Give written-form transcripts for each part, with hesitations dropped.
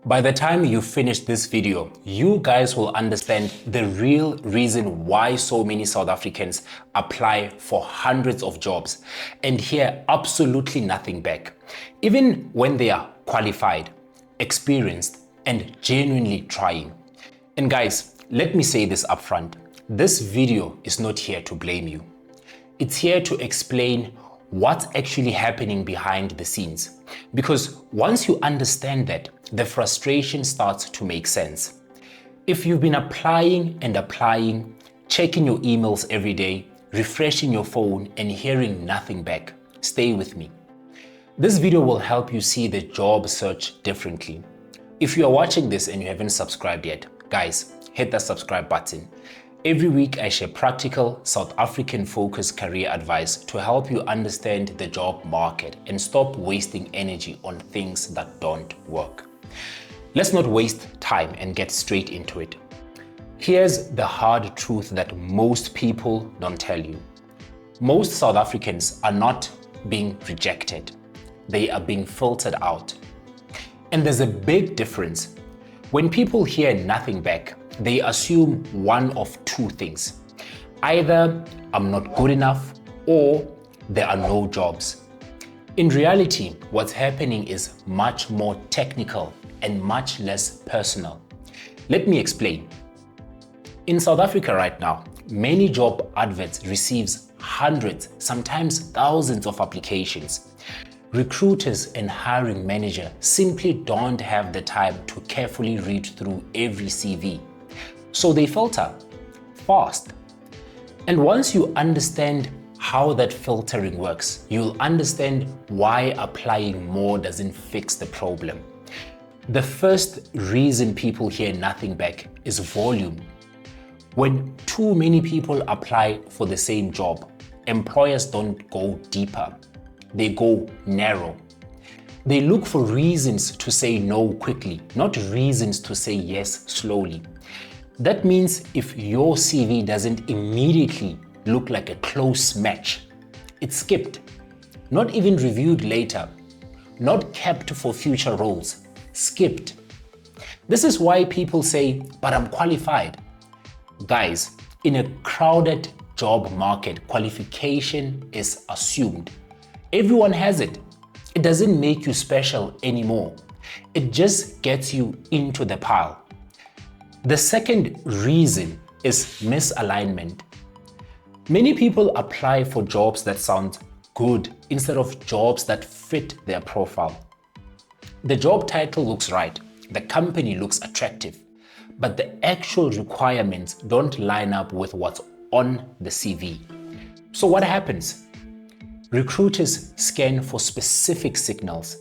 By the time you finish this video, you guys will understand the real reason why so many South Africans apply for hundreds of jobs and hear absolutely nothing back, even when they are qualified, experienced, and genuinely trying. And guys, let me say this upfront. This video is not here to blame you. It's here to explain what's actually happening behind the scenes. Because once you understand that, the frustration starts to make sense. If you've been applying and applying, checking your emails every day, refreshing your phone and hearing nothing back, stay with me. This video will help you see the job search differently. If you are watching this and you haven't subscribed yet, guys, hit that subscribe button. Every week I share practical South African focused career advice to help you understand the job market and stop wasting energy on things that don't work. Let's not waste time and get straight into it. Here's the hard truth that most people don't tell you. Most South Africans are not being rejected. They are being filtered out. And there's a big difference. When people hear nothing back, they assume one of two things. Either I'm not good enough or there are no jobs. In reality, what's happening is much more technical and much less personal. Let me explain. In South Africa right now, many job adverts receives hundreds, sometimes thousands of applications. Recruiters and hiring manager simply don't have the time to carefully read through every CV. So they filter fast. And once you understand how that filtering works, you'll understand why applying more doesn't fix the problem. The first reason people hear nothing back is volume. When too many people apply for the same job, employers don't go deeper. They go narrow. They look for reasons to say no quickly, not reasons to say yes slowly. That means if your CV doesn't immediately look like a close match, it's skipped, not even reviewed later, not kept for future roles, skipped. This is why people say, but I'm qualified. Guys, in a crowded job market, qualification is assumed. Everyone has it. It doesn't make you special anymore. It just gets you into the pile. The second reason is misalignment. Many people apply for jobs that sound good instead of jobs that fit their profile. The job title looks right, the company looks attractive, but the actual requirements don't line up with what's on the CV. So what happens? Recruiters scan for specific signals.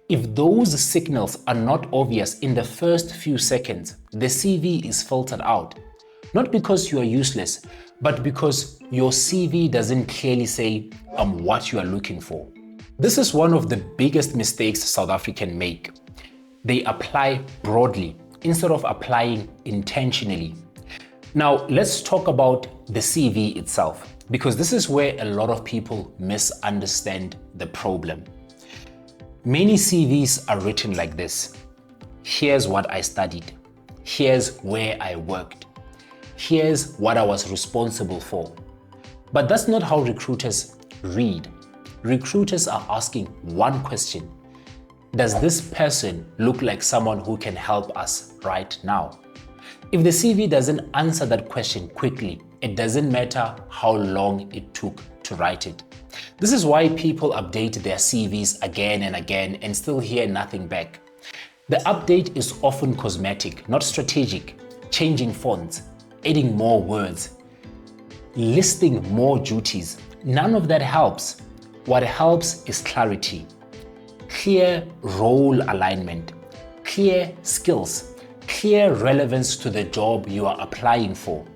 If those signals are not obvious in the first few seconds, the CV is filtered out. Not because you are useless, but because your CV doesn't clearly say, I'm what you are looking for. This is one of the biggest mistakes South Africans make. They apply broadly instead of applying intentionally. Now, let's talk about the CV itself, because this is where a lot of people misunderstand the problem. Many CVs are written like this. Here's what I studied. Here's where I worked. Here's what I was responsible for. But that's not how recruiters read. Recruiters are asking one question. Does this person look like someone who can help us right now? If the CV doesn't answer that question quickly, it doesn't matter how long it took to write it. This is why people update their CVs again and again and still hear nothing back. The update is often cosmetic, not strategic, changing fonts, adding more words, listing more duties. None of that helps. What helps is clarity, clear role alignment, clear skills, clear relevance to the job you are applying for.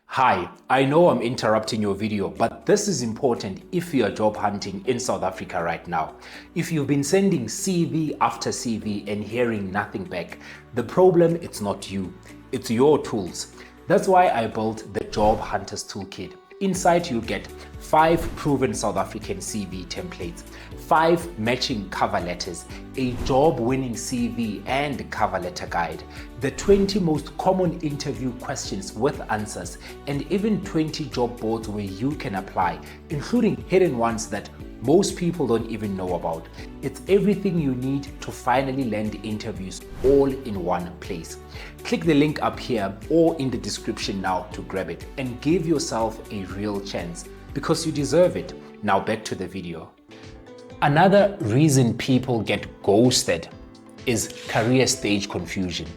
Hi, I know I'm interrupting your video, but this is important if you are job hunting in South Africa right now. If you've been sending CV after CV and hearing nothing back, the problem, it's not you, it's your tools. That's why I built the Job Hunters Toolkit. Inside, you'll get 5 proven South African CV templates, 5 matching cover letters, a job-winning CV and cover letter guide, the 20 most common interview questions with answers, and even 20 job boards where you can apply, including hidden ones that most people don't even know about. It's everything you need to finally land interviews all in one place. Click the link up here or in the description now to grab it and give yourself a real chance, because you deserve it. Now back to the video. Another reason people get ghosted is career stage confusion.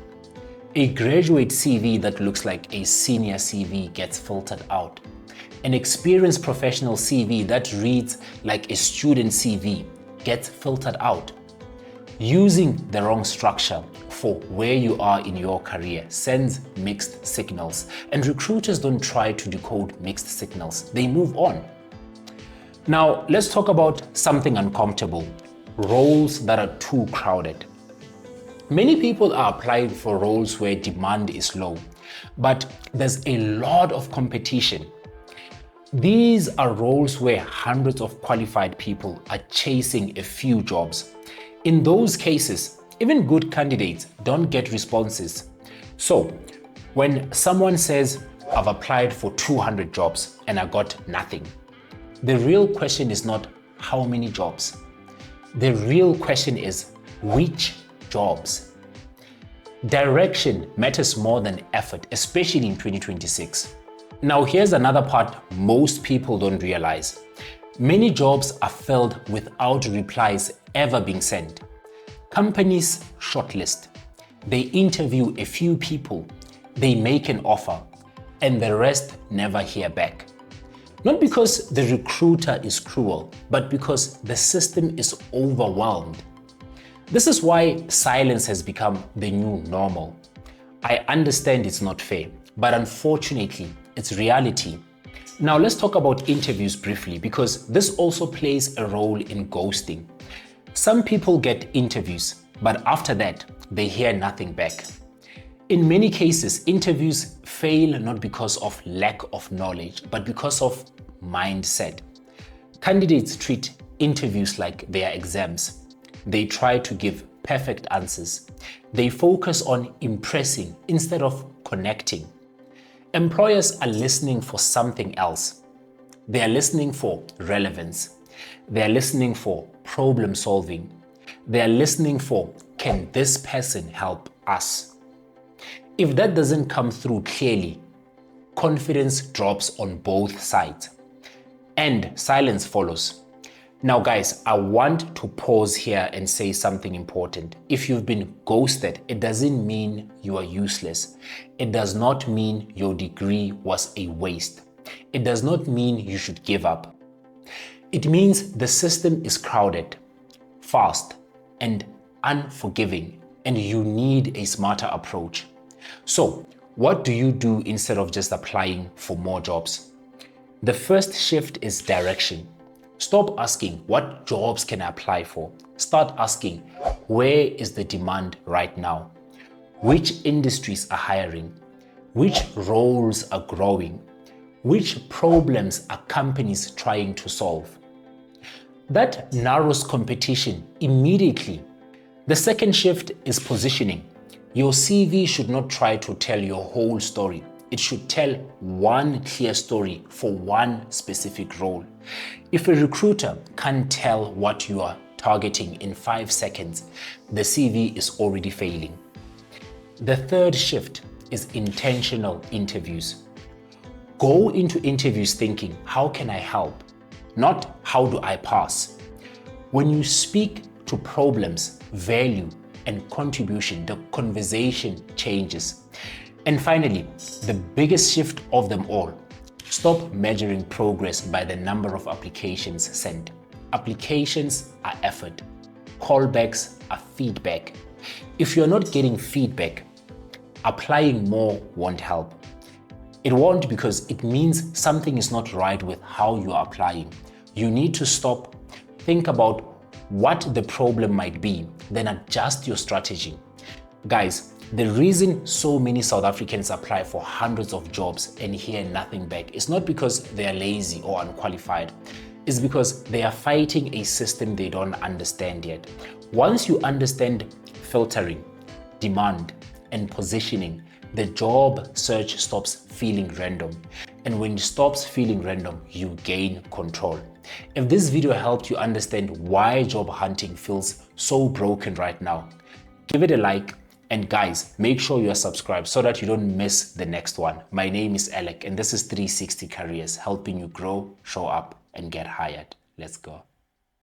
A graduate CV that looks like a senior CV gets filtered out. An experienced professional CV that reads like a student CV gets filtered out. Using the wrong structure for where you are in your career sends mixed signals, and recruiters don't try to decode mixed signals. They move on. Now, let's talk about something uncomfortable: roles that are too crowded. Many people are applying for roles where demand is low, but there's a lot of competition. These are roles where hundreds of qualified people are chasing a few jobs. In those cases, even good candidates don't get responses. So, when someone says, "I've applied for 200 jobs and I got nothing," the real question is not how many jobs. The real question is which jobs. Direction matters more than effort, especially in 2026. Now, here's another part most people don't realize. Many jobs are filled without replies ever being sent. Companies shortlist. They interview a few people, they make an offer, and the rest never hear back. Not because the recruiter is cruel, but because the system is overwhelmed. This is why silence has become the new normal. I understand it's not fair, but unfortunately, it's reality. Now let's talk about interviews briefly, because this also plays a role in ghosting. Some people get interviews, but after that, they hear nothing back. In many cases, interviews fail not because of lack of knowledge, but because of mindset. Candidates treat interviews like they are exams. They try to give perfect answers. They focus on impressing instead of connecting. Employers are listening for something else. They are listening for relevance. They are listening for problem solving. They are listening for, can this person help us? If that doesn't come through clearly, confidence drops on both sides, and silence follows. Now guys, I want to pause here and say something important. If you've been ghosted, it doesn't mean you are useless. It does not mean your degree was a waste. It does not mean you should give up. It means the system is crowded, fast, and unforgiving, and you need a smarter approach. So, what do you do instead of just applying for more jobs? The first shift is direction. Stop asking, what jobs can I apply for? Start asking, where is the demand right now? Which industries are hiring? Which roles are growing? Which problems are companies trying to solve? That narrows competition immediately. The second shift is positioning. Your CV should not try to tell your whole story. It should tell one clear story for one specific role. If a recruiter can't tell what you are targeting in 5 seconds, the CV is already failing. The third shift is intentional interviews. Go into interviews thinking, how can I help? Not how do I pass? When you speak to problems, value, and contribution, the conversation changes. And finally, the biggest shift of them all, stop measuring progress by the number of applications sent. Applications are effort. Callbacks are feedback. If you're not getting feedback, applying more won't help. It won't, because it means something is not right with how you are applying. You need to stop, think about what the problem might be, then adjust your strategy. Guys, The reason so many South Africans apply for hundreds of jobs and hear nothing back is not because they are lazy or unqualified. It's because they are fighting a system they don't understand yet. Once you understand filtering, demand, and positioning, the job search stops feeling random. And when it stops feeling random, you gain control. If this video helped you understand why job hunting feels so broken right now, give it a like. And guys, make sure you are subscribed so that you don't miss the next one. My name is Alec and this is 360 Careers, helping you grow, show up, and get hired. Let's go.